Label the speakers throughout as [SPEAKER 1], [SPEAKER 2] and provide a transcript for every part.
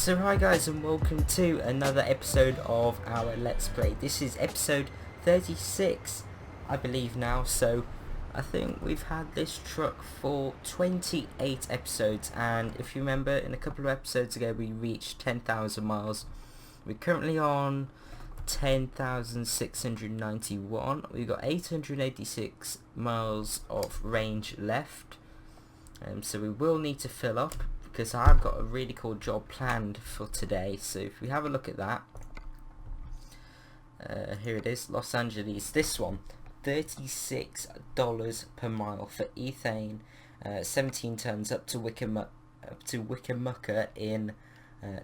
[SPEAKER 1] So hi guys, and welcome to another episode of our Let's Play. This is episode 36 I believe now, so I think we've had this truck for 28 episodes, and if you remember, in a couple of episodes ago we reached 10,000 miles. We're currently on 10,691. We've got 886 miles of range left, so we will need to fill up, because I've got a really cool job planned for today. So if we have a look at that, here it is, Los Angeles, this one, $36 per mile for ethane, 17 tons up to Winnemucca in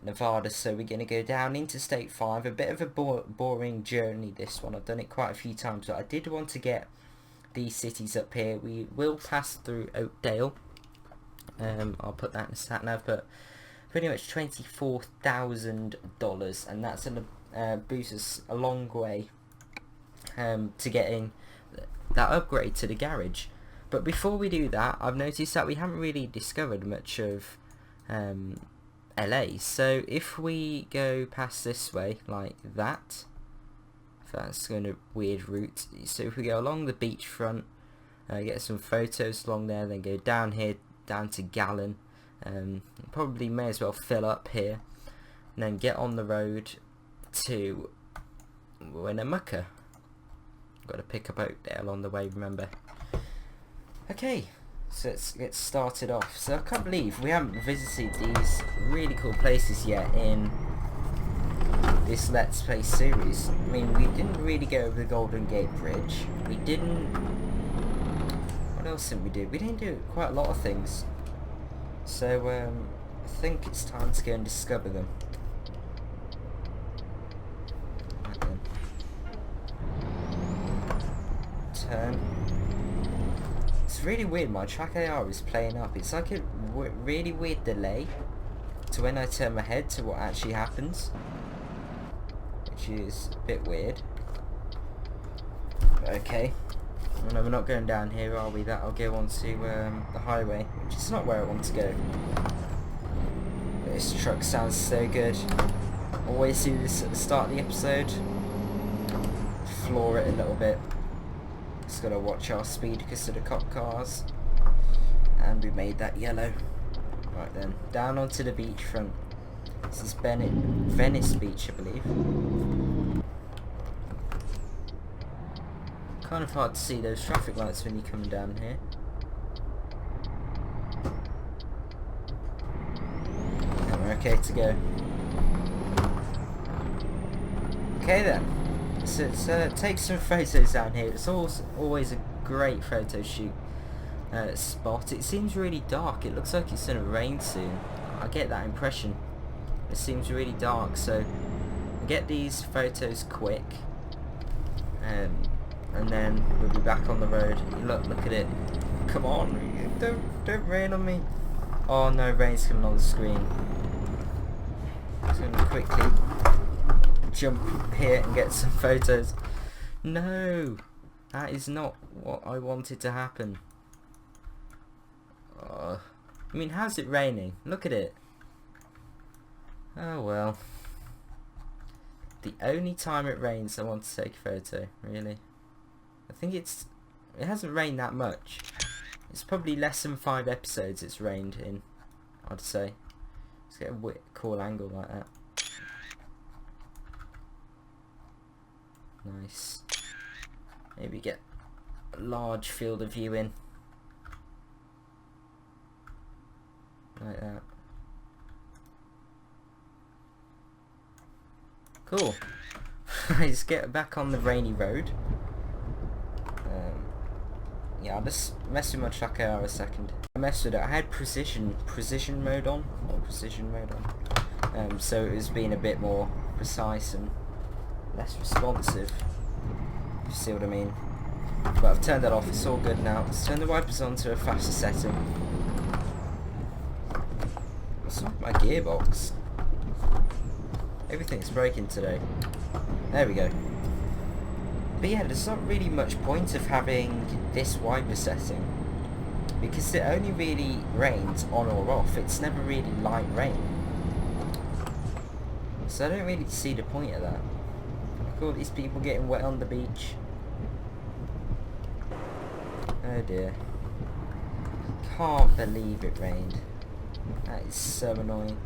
[SPEAKER 1] Nevada. So we're going to go down Interstate 5, a bit of a boring journey this one. I've done it quite a few times, but I did want to get these cities up here. We will pass through Oakdale. I'll put that in a stat nav, but pretty much $24,000, and that's going to boost us a long way to getting that upgrade to the garage. But before we do that, I've noticed that we haven't really discovered much of LA. So if we go past this way like that, if that's going a weird route, so if we go along the beachfront, get some photos along there, then go down here down to Gallon, probably may as well fill up here, and then get on the road to Winnemucca. Got to pick up Oakdale on the way, remember. Okay, so let's get started off. So I can't believe we haven't visited these really cool places yet in this Let's Play series. I mean, we didn't really go over the Golden Gate Bridge. We didn't... What else didn't we do? We didn't do quite a lot of things. So I think it's time to go and discover them. Right then. Turn. It's really weird, my Trackir is playing up. It's like a really weird delay to when I turn my head to what actually happens, which is a bit weird. Okay. No, we're not going down here, are we? That'll go onto the highway, which is not where I want to go. This truck sounds so good. Always do this at the start of the episode. Floor it a little bit. Just gotta watch our speed because of the cop cars. And we made that yellow. Right then, down onto the beachfront. This is Venice Beach, I believe. Kind of hard to see those traffic lights when you're coming down here. And we're okay to go. Okay then, so let's take some photos down here. It's always a great photo shoot spot. It seems really dark. It looks like it's going to rain soon. I get that impression. It seems really dark, so I'll get these photos quick. And then we'll be back on the road. Look at it. Come on, don't rain on me. Oh no, rain's coming on the screen. Just gonna quickly jump here and get some photos. No, that is not what I wanted to happen. I mean, how's it raining? Look at it. Oh well. The only time it rains I want to take a photo, really. I think it hasn't rained that much. It's probably less than 5 episodes it's rained in, I'd say. Let's get a cool angle like that. Nice. Maybe get a large field of view in. Like that. Cool. Let's get back on the rainy road. Yeah, I'll just mess with my Trackir a second. I messed with it. I had precision mode on, so it was being a bit more precise and less responsive. If you see what I mean. But I've turned that off. It's all good now. Let's turn the wipers on to a faster setting. What's up with my gearbox? Everything's breaking today. There we go. But yeah, there's not really much point of having this wiper setting, because it only really rains on or off. It's never really light rain. So I don't really see the point of that. Look at all these people getting wet on the beach. Oh dear. Can't believe it rained. That is so annoying.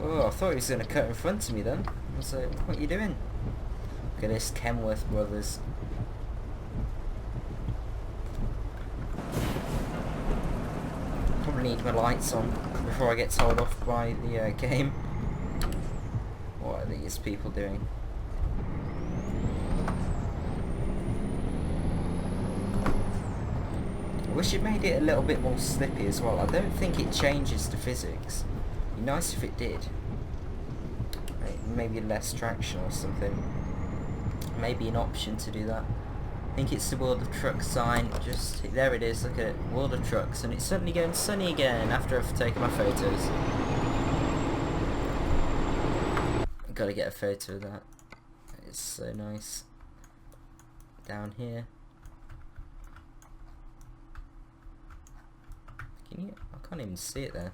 [SPEAKER 1] Oh, I thought he was going to cut in front of me then. I was like, what are you doing? Look at this, Kenworth brothers. Probably need my lights on before I get told off by the game. What are these people doing? I wish it made it a little bit more slippy as well. I don't think it changes the physics. It'd be nice if it did. Maybe less traction or something. Maybe an option to do that. I think it's the World of Trucks sign. Just there it is. Look at it, World of Trucks, and it's suddenly going sunny again after I've taken my photos. I've got to get a photo of that. It's so nice. Down here. Can you? I can't even see it there.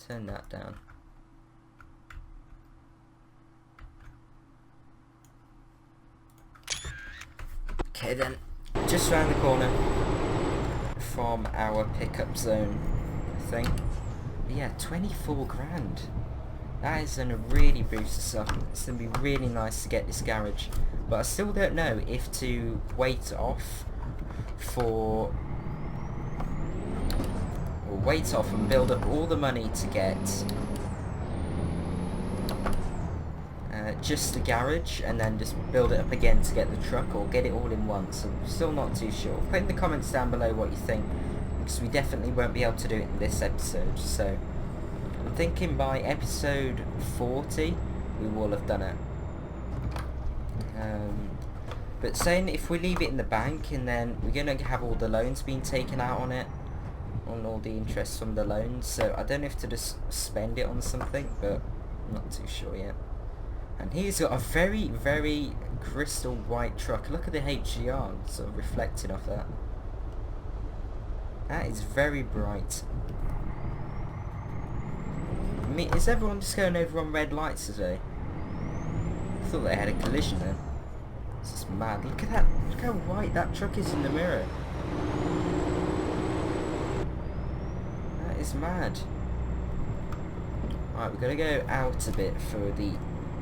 [SPEAKER 1] Turn that down. Okay then, just round the corner from our pickup zone, I think. But yeah, 24 grand. That is going to really boost us up. It's going to be really nice to get this garage. But I still don't know if to wait off for... or wait off and build up all the money to get just the garage and then just build it up again to get the truck, or get it all in one. So I'm still not too sure. Put in the comments down below what you think, because we definitely won't be able to do it in this episode. So I'm thinking by episode 40 we will have done it. But saying if we leave it in the bank and then we're going to have all the loans being taken out on it, on all the interest from the loans, so I don't know if to just spend it on something, but I'm not too sure yet. And he's got a very, very crystal white truck. Look at the HDR sort of reflecting off that. That is very bright. I mean, is everyone just going over on red lights today? I thought they had a collision then. This is mad. Look at that. Look how white that truck is in the mirror. That is mad. Alright, we've got to go out a bit for the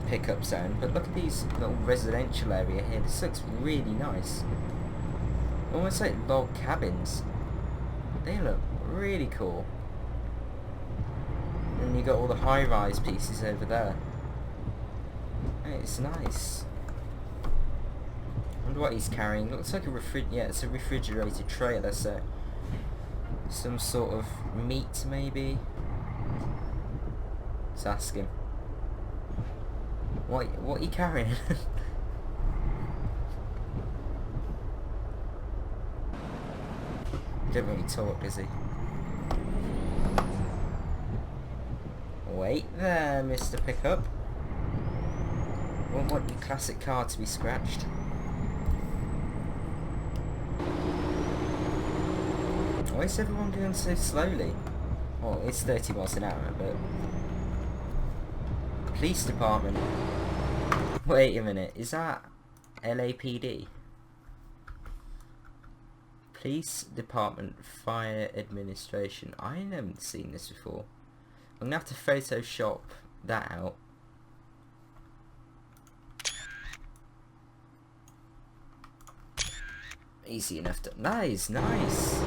[SPEAKER 1] pickup zone, but look at these little residential area here. This looks really nice. Almost like log cabins. They look really cool. And you got all the high-rise pieces over there. It's nice. I wonder what he's carrying. Looks like a yeah, it's a refrigerated trailer, so some sort of meat maybe. Let's ask him. What are you carrying? Don't really talk, does he? Wait there, Mr. Pickup. Won't want your classic car to be scratched. Why is everyone doing so slowly? Well, it's 30 miles an hour, but... Police department. Wait a minute, is that LAPD? Police Department Fire Administration. I haven't seen this before. I'm gonna have to Photoshop that out. Easy enough to... Nice, nice!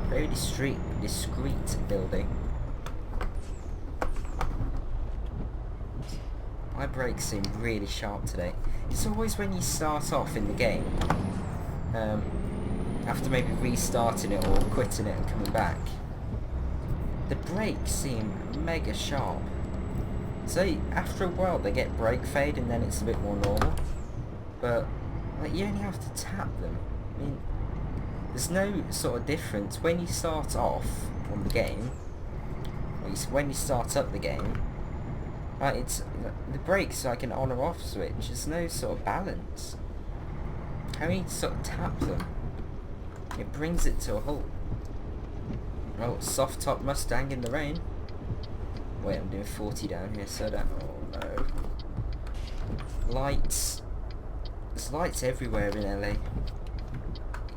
[SPEAKER 1] Very discreet building. My brakes seem really sharp today. It's always when you start off in the game, after maybe restarting it or quitting it and coming back, the brakes seem mega sharp. So after a while they get brake fade and then it's a bit more normal. But like, you only have to tap them. I mean, there's no sort of difference when you start off on the game, or when you start up the game, Like, it's the brakes like an on or off switch. There's no sort of balance. How you sort of tap them, it brings it to a halt. Oh, soft top Mustang in the rain. Wait, I'm doing 40 down here, so that. Oh no. Lights. There's lights everywhere in LA. You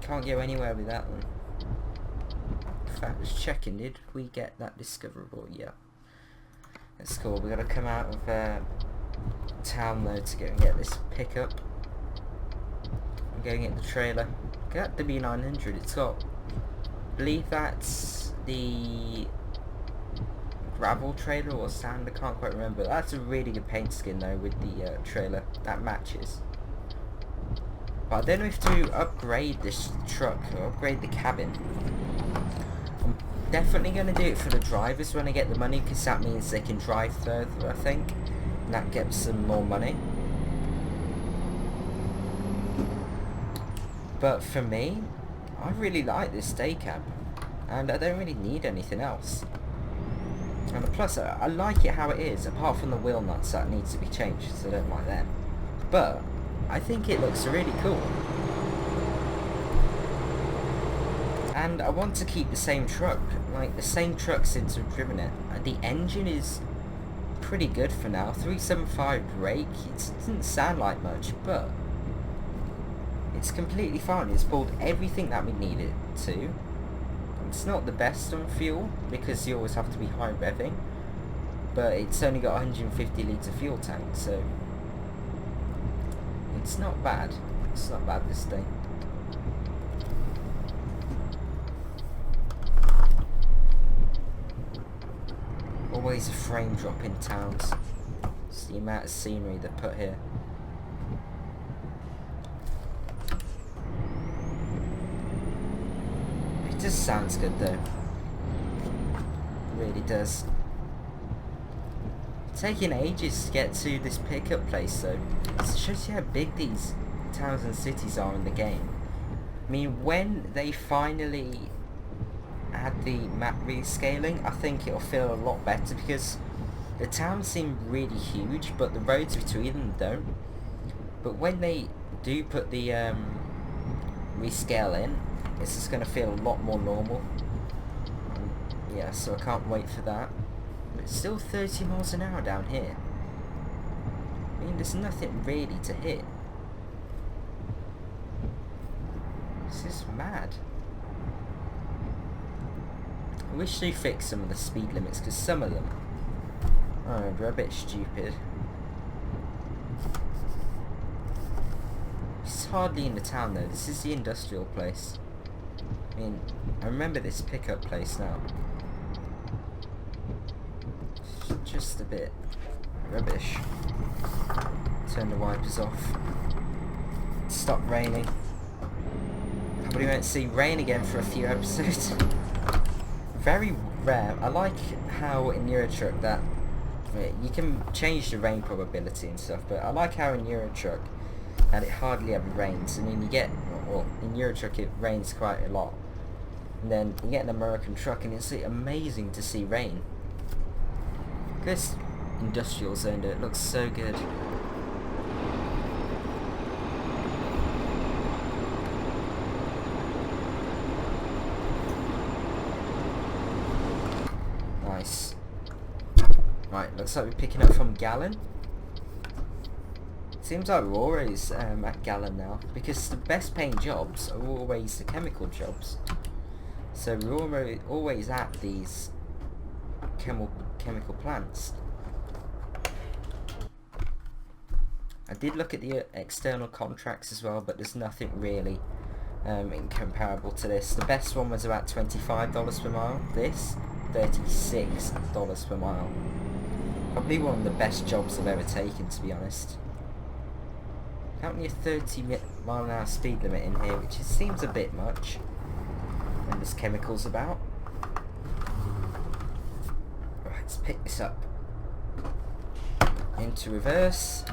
[SPEAKER 1] can't go anywhere with that one. In fact, just checking, did we get that discoverable? Yeah. That's cool. We gotta come out of town though to go and get this pickup. I'm going to get the trailer. Get the B900. It's got, I believe that's the gravel trailer or sand, I can't quite remember. That's a really good paint skin though with the trailer. That matches. But I don't know if to upgrade this truck or upgrade the cabin. I'm definitely going to do it for the drivers when I get the money, because that means they can drive further, I think. And that gets them more money. But for me, I really like this day cab. And I don't really need anything else. And plus, I like it how it is, apart from the wheel nuts that needs to be changed, so I don't like them. But I think it looks really cool. And I want to keep the same truck, like the same truck since I've driven it. The engine is pretty good for now. 375 brake, it doesn't sound like much, but it's completely fine. It's pulled everything that we need it to. It's not the best on fuel, because you always have to be high revving, but it's only got 150 litre fuel tank, so it's not bad. It's not bad, this thing. Always a frame drop in towns. It's the amount of scenery they put here. It just sounds good though. It really does. It's taking ages to get to this pickup place though. It shows you how big these towns and cities are in the game. I mean, when they finally add the map rescaling, I think it'll feel a lot better, because the towns seem really huge but the roads between them don't. But when they do put the rescale in, it's just going to feel a lot more normal. Yeah, so I can't wait for that. But it's still 30 miles an hour down here. I mean, there's nothing really to hit. This is mad. I wish they fixed some of the speed limits, because some of them are a bit stupid. It's hardly in the town though. This is the industrial place. I mean, I remember this pickup place now. It's just a bit rubbish. Turn the wipers off. Stop raining. Probably won't see rain again for a few episodes. Very rare. I like how in Eurotruck that you can change the rain probability and stuff, but I like how in Eurotruck that it hardly ever rains. I mean, you get, well, in Eurotruck it rains quite a lot, and then you get an American truck and it's amazing to see rain. This industrial zone, it looks so good. Nice. Right, looks like we're picking up from Gallon. Seems like we're always at Gallon now, because the best paying jobs are always the chemical jobs. So we're always at these chemical plants. I did look at the external contracts as well, but there's nothing really incomparable to this. The best one was about $25 per mile. This, $36 per mile. Probably one of the best jobs I've ever taken, to be honest. Apparently a 30 mile an hour speed limit in here, which seems a bit much when there's chemicals about. Right, let's pick this up into reverse.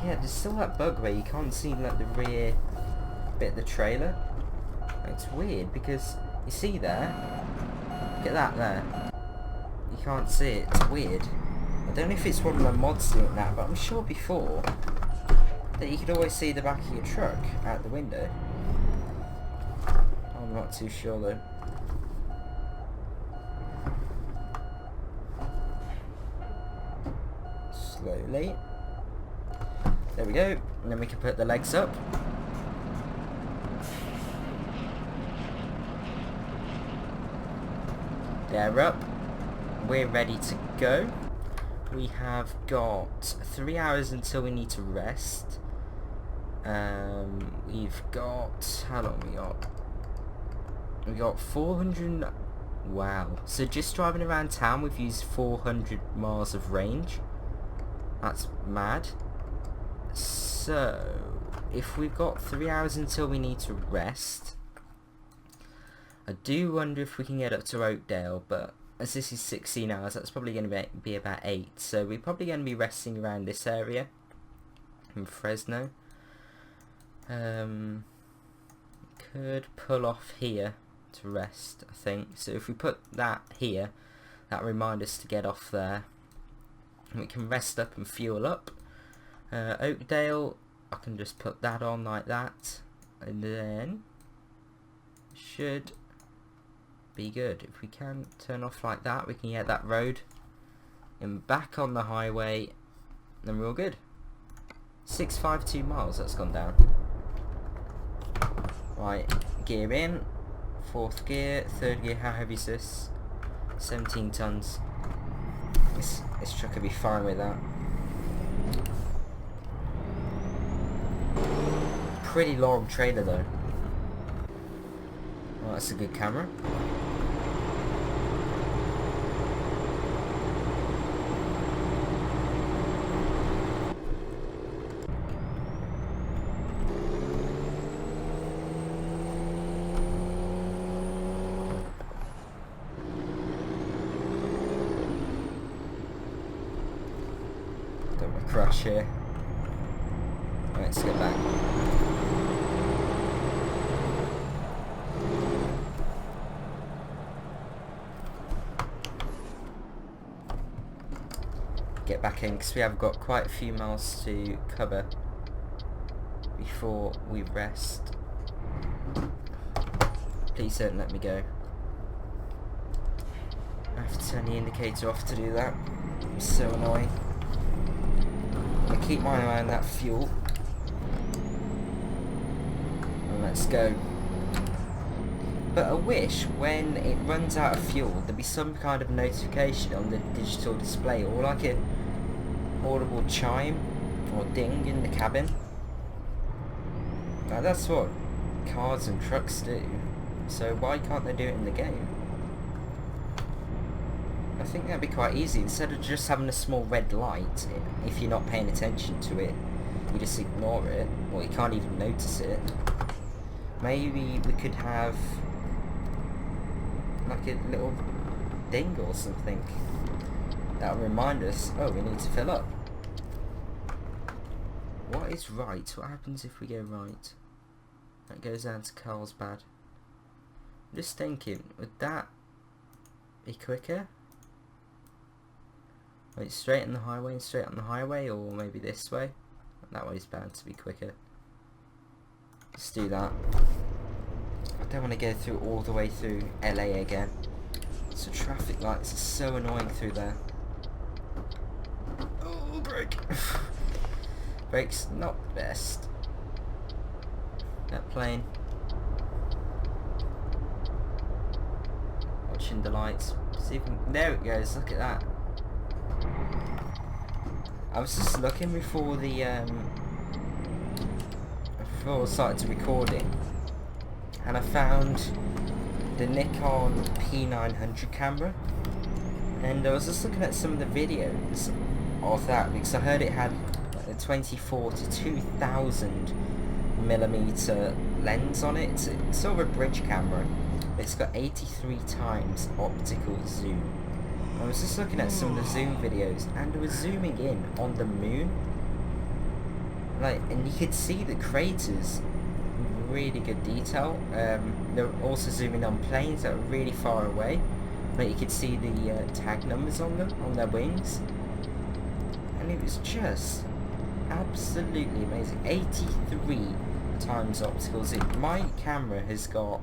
[SPEAKER 1] Yeah, there's still that bug where you can't see like the rear bit of the trailer. It's weird because You see there? Look at that there. You can't see it. It's weird. I don't know if it's one of the mods doing that, but I'm sure before that you could always see the back of your truck out the window. I'm not too sure though. Slowly. There we go. And then we can put the legs up. They're up. We're ready to go. We have got 3 hours until we need to rest. We've got, how long we got? We got 400. Wow. So just driving around town, we've used 400 miles of range. That's mad. So if we've got 3 hours until we need to rest, I do wonder if we can get up to Oakdale, but as this is 16 hours, that's probably going to be about 8. So we're probably going to be resting around this area in Fresno. Could pull off here to rest, I think. So if we put that here, that'll remind us to get off there. And we can rest up and fuel up. Oakdale, I can just put that on like that, and then should be good. If we can turn off like that, we can get that road and back on the highway, then we're all good. 652 miles, that's gone down. Right, gear in, 4th gear, 3rd gear. How heavy is this? 17 tons. This truck will be fine with that. Pretty long trailer though. Well, that's a good camera. Don't want to crash here. Let's get back. Get back in because we have got quite a few miles to cover before we rest. Please don't let me go. I have to turn the indicator off to do that. It's so annoying. I keep my eye on that fuel. And let's go. But I wish when it runs out of fuel there'd be some kind of notification on the digital display, or like a audible chime or ding in the cabin. Now that's what cars and trucks do, so why can't they do it in the game? I think that'd be quite easy. Instead of just having a small red light, if you're not paying attention to it, you just ignore it, or you can't even notice it. Maybe we could have like a little ding or something that'll remind us, oh, we need to fill up. What is right? What happens if we go right? That goes down to Carlsbad. I'm just thinking, would that be quicker? Wait, straight on the highway and straight on the highway, or maybe this way? That way's bound to be quicker. Let's do that. I don't want to go through all the way through LA again. So traffic lights are so annoying through there. Oh, brake. Brake's not the best. That plane. Watching the lights. See if we can, there it goes, look at that. I was just looking before the before I started recording, and I found the Nikon P900 camera, and I was just looking at some of the videos of that because I heard it had a 24 to 2000 millimeter lens on it. It's sort of a bridge camera. It's got 83 times optical zoom. I was just looking at some of the zoom videos, and it was zooming in on the moon, like, and you could see the craters really good detail. They're also zooming on planes that are really far away, but you could see the tag numbers on them, on their wings, and it was just absolutely amazing. 83 times optical zoom. My camera has got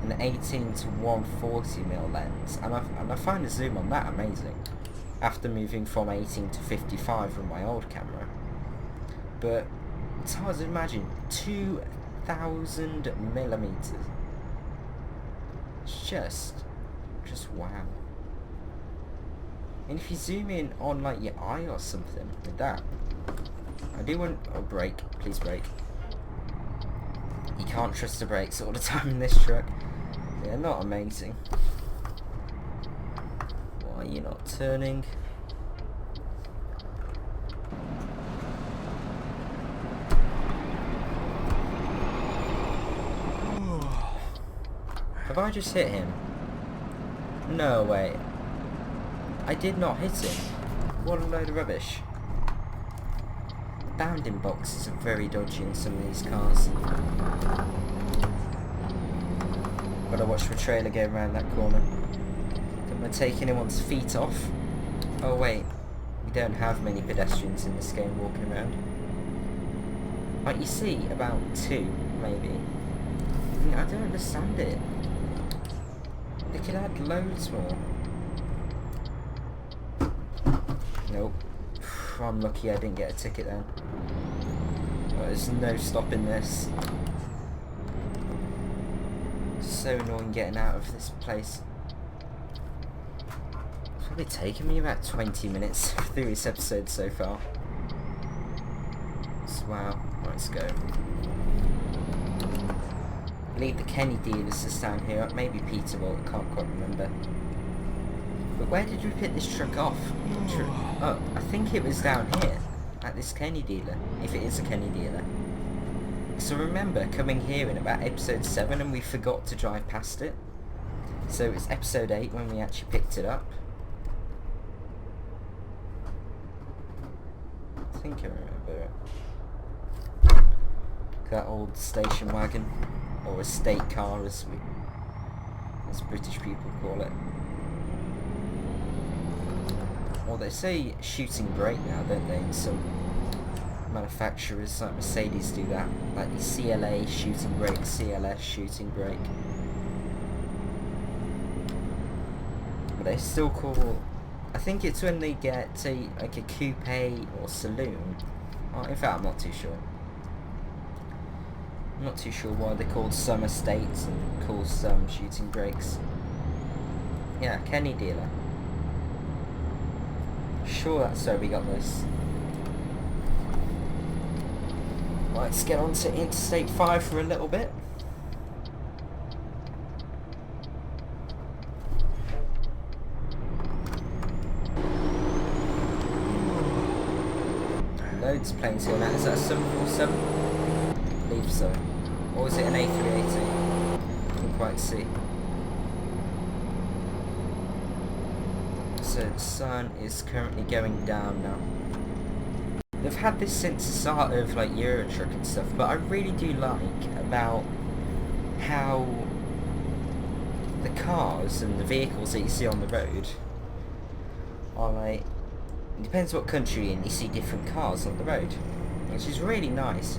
[SPEAKER 1] an 18 to 140mm lens, and I find the zoom on that amazing after moving from 18 to 55 from my old camera. But it's hard to imagine 2000mm. It's just wow. And if you zoom in on like your eye or something with that, I do want... oh, brake, please brake. You can't trust the brakes all the time in this truck. They're not amazing. Why are you not turning? Have I just hit him? No way. I did not hit him. What a load of rubbish. Bounding boxes are very dodgy in some of these cars. Gotta watch the trailer go around that corner. Am I taking anyone's feet off? Oh wait, we don't have many pedestrians in this game walking around. Like, you see about 2, maybe. I mean, I don't understand it. They could add loads more. Nope. I'm lucky I didn't get a ticket then. Oh, there's no stopping this. So annoying getting out of this place. It's probably taken me about 20 minutes through this episode so far. So, wow. Let's go. Leave the Kenny dealers to stand here. Maybe Peterbilt, I can't quite remember. But where did we pick this truck off? Oh, I think it was down here at this Kenny dealer, if it is a Kenny dealer. So remember coming here in about episode 7 and we forgot to drive past it. So it's episode 8 when we actually picked it up. I think I remember it. That old station wagon, or a state car as British people call it. Well, they say shooting brake now, don't they? In some manufacturers, like Mercedes, do that. Like the CLA shooting brake, CLS shooting brake. But they still call... I think it's when they get like a coupe or saloon. Oh, in fact, I'm not too sure. I'm not too sure why they called some estates and call some shooting brakes. Yeah, Kenny dealer. Sure, that's where we got this. Let's get on to Interstate 5 for a little bit. Loads of planes here now. Is that a 747? I believe so. Or is it an A380? Can't quite see. So the sun is currently going down now. They've had this since the start of like Euro Truck and stuff, but I really do like about how the cars and the vehicles that you see on the road are like, it depends what country you're in, you see different cars on the road, which is really nice.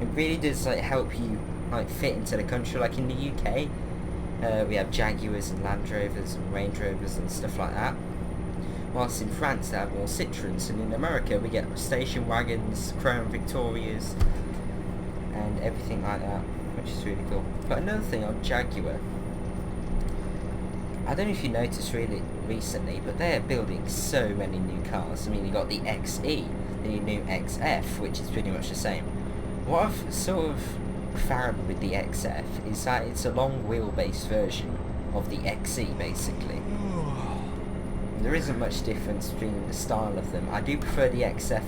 [SPEAKER 1] It really does like help you like fit into the country. Like in the UK, we have Jaguars and Land Rovers and Range Rovers and stuff like that. Whilst in France they have more Citroens, and in America we get station wagons, Crown Victorias, and everything like that, which is really cool. But another thing on Jaguar, I don't know if you noticed really recently, but they're building so many new cars. I mean, you got the XE, the new XF, which is pretty much the same. What I've sort of found with the XF is that it's a long wheelbase version of the XE, basically. There isn't much difference between the style of them. I do prefer the XF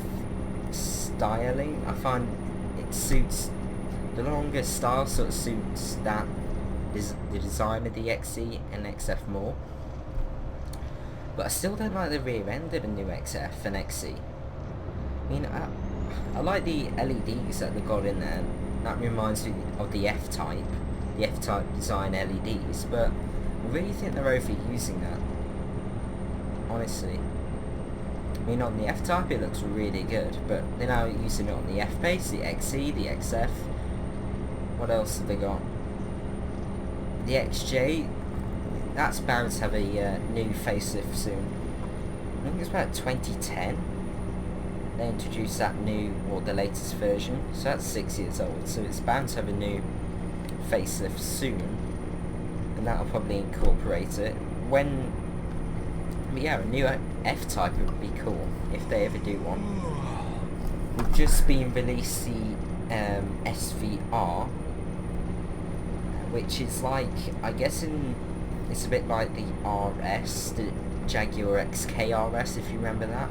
[SPEAKER 1] styling. I find it suits, the longer style sort of suits that the design of the XE and XF more. But I still don't like the rear end of the new XF and XE. I mean, I like the LEDs that they've got in there. That reminds me of the F-Type design LEDs, but I really think they're overusing that, honestly. I mean, on the F-Type it looks really good, but they're now using it on the F-Pace, the XE, the XF. What else have they got? The XJ, that's bound to have a new facelift soon. I think it's about 2010. They introduced that new, or the latest version, so that's 6 years old, so it's bound to have a new facelift soon, and that'll probably incorporate it. When, yeah, a new F-Type would be cool, if they ever do one. We've just been released the SVR, which is like, I guess it's a bit like the RS, the Jaguar XK-RS, if you remember that.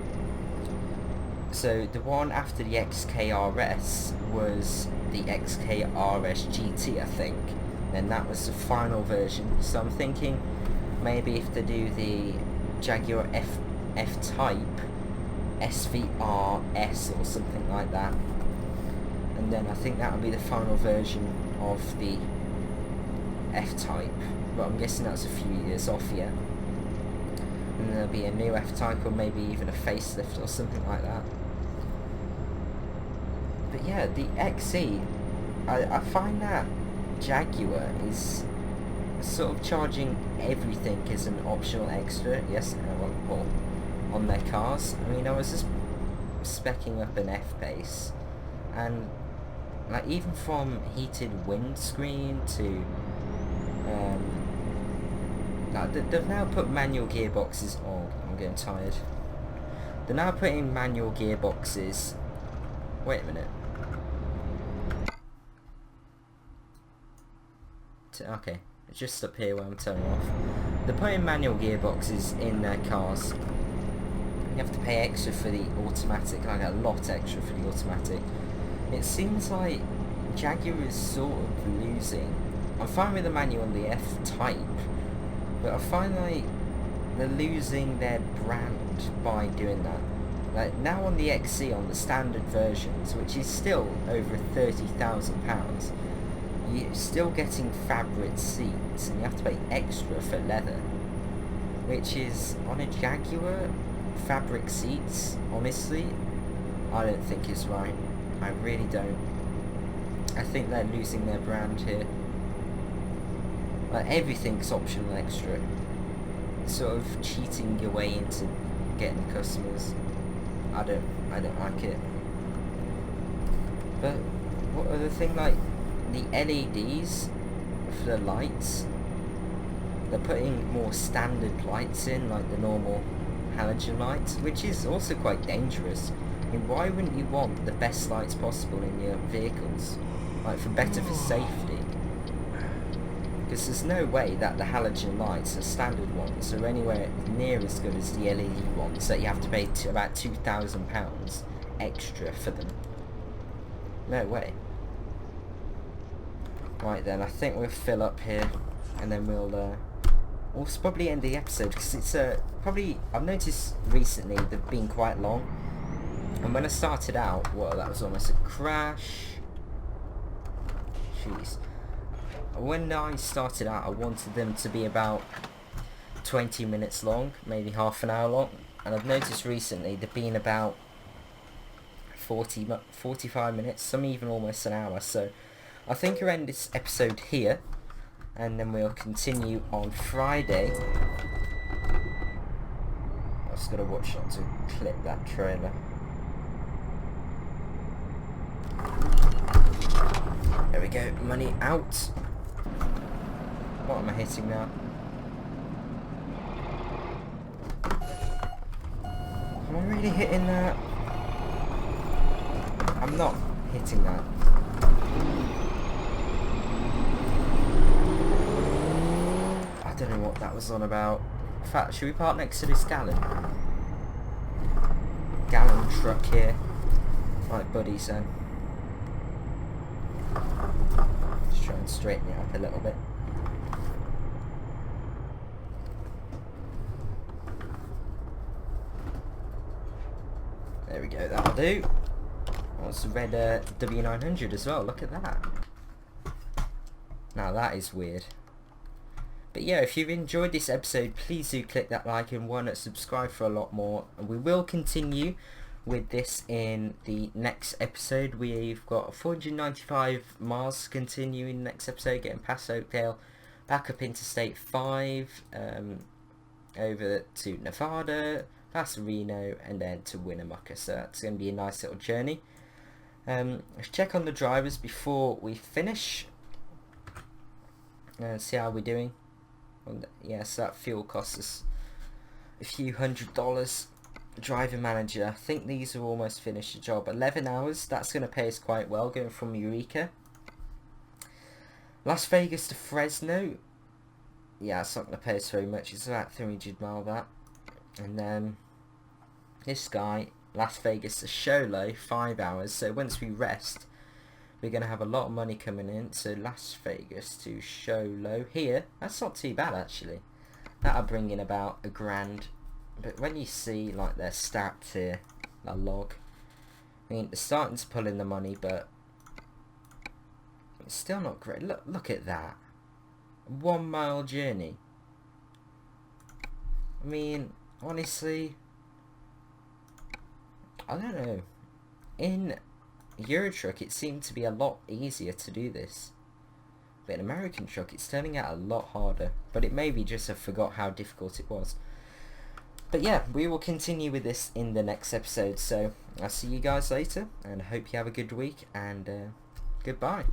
[SPEAKER 1] So the one after the XK-RS was the XK-RS GT, I think. Then that was the final version. So I'm thinking maybe if they do the Jaguar F-Type, SVR-S or something like that. And then I think that will be the final version of the F-Type. But I'm guessing that's a few years off yet. And there'll be a new F-Type or maybe even a facelift or something like that. But yeah, the XE, I find that Jaguar is sort of charging everything as an optional extra, yes, well, on their cars. I mean, I was just speccing up an F-Pace, and like even from heated windscreen to they've now put manual gearboxes. Oh, I'm getting tired. They're now putting manual gearboxes. Wait a minute. Okay, it's just up here where I'm turning off. They're putting manual gearboxes in their cars. You have to pay extra for the automatic, like a lot extra for the automatic. It seems like Jaguar is sort of losing. I'm fine with the manual on the F-Type, but I find like they're losing their brand by doing that. Like now on the XC, on the standard versions, which is still over £30,000, you're still getting fabric seats, and you have to pay extra for leather. Which is, on a Jaguar, fabric seats, honestly, I don't think is right. I really don't. I think they're losing their brand here. Like everything's optional extra. Sort of cheating your way into getting customers. I don't like it. But what other thing, like the LEDs for the lights, they're putting more standard lights in, like the normal halogen lights, which is also quite dangerous. I mean, why wouldn't you want the best lights possible in your vehicles? Like better for safety. Because there's no way that the halogen lights, the standard ones, are anywhere near as good as the LED ones that you have to pay about £2,000 extra for them. No way. Right then, I think we'll fill up here, and then we'll probably end the episode, because it's probably, I've noticed recently they've been quite long, and when I started out, well, that was almost a crash. Jeez. When I started out, I wanted them to be about 20 minutes long, maybe half an hour long, and I've noticed recently they've been about 45 minutes, some even almost an hour. So I think I'll end this episode here, and then we'll continue on Friday. I just gotta watch not to clip that trailer. There we go, money out. What am I hitting now? Am I really hitting that? I'm not hitting that. I don't know what that was on about. In fact, should we park next to this gallon truck here? Right, buddies then. Just try and straighten it up a little bit. There we go, that'll do. What's the red W900 as well? Look at that. Now that is weird. But yeah, if you've enjoyed this episode, please do click that like and why not subscribe for a lot more. And we will continue with this in the next episode. We've got 495 miles to continue in the next episode, getting past Oakdale, back up Interstate 5, over to Nevada, past Reno, and then to Winnemucca. So that's going to be a nice little journey. Let's check on the drivers before we finish and see how we're doing. Yes, that fuel costs us a few $100. Driver manager, I think these have almost finished the job. 11 hours, that's going to pay us quite well, going from Eureka. Las Vegas to Fresno, yeah, it's not going to pay us very much. It's about 300 mile that. And then this guy, Las Vegas to Sholo, 5 hours. So once we rest, we're going to have a lot of money coming in. So Las Vegas to Sholo here, that's not too bad actually. That'll bring in about $1,000. But when you see like their stats here, a log, I mean they're starting to pull in the money, but it's still not great. Look at that, 1 mile journey. I mean, honestly, I don't know. In Euro Truck, it seemed to be a lot easier to do this, but in American Truck, it's turning out a lot harder. But it may be just I forgot how difficult it was. But yeah, we will continue with this in the next episode. So I'll see you guys later, and I hope you have a good week, and goodbye.